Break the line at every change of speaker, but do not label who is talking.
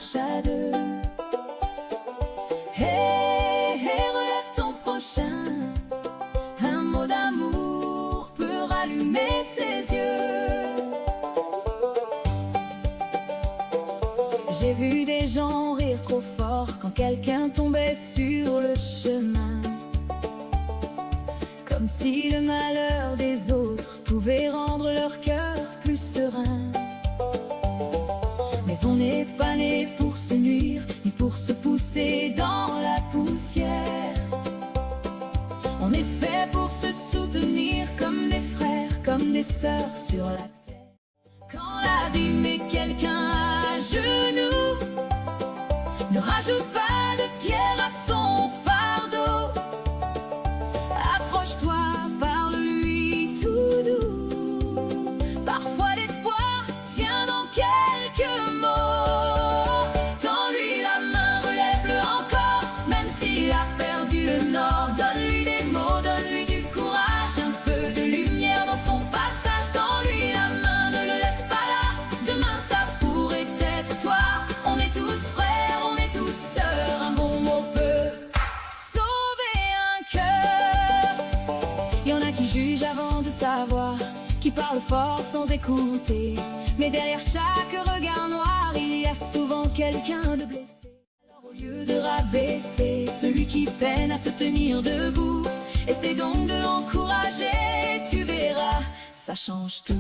marche à deux. Hey, hey, relève ton prochain. Un mot d'amour peut rallumer ses yeux. J'ai vu des gens rire trop fort quand quelqu'un tombait sur le chemin, comme si le malheur des autres pouvait rendre leur cœur plus serein. Mais on n'est pas né pour se nuire, ni pour se pousser dans la poussière. On est fait pour se soutenir comme des frères, comme des sœurs sur la terre. Quand la vie met quelqu'un à genoux, ne rajoute pas de pierre à son fardeau. Approche-toi, parle-lui tout doux. Parfois l'espoir tient dans quelques mots. Tends-lui la main, relève-le encore, même s'il a perdu le nord. Donne-lui des mots, donne-lui du courage, un peu de lumière dans son passage. Tends-lui la main, ne le laisse pas là, demain ça pourrait être toi. On est tous frères, on est tous sœurs, un bon mot peut sauver un cœur. Y en a qui jugent avant de savoir, qui parlent fort sans écouter, mais derrière chaque regard noir, il y a souvent quelqu'un de blessé. Alors au lieu de rabaisser celui qui peine à se tenir debout, essaie donc de l'encourager, tu verras, ça change tout.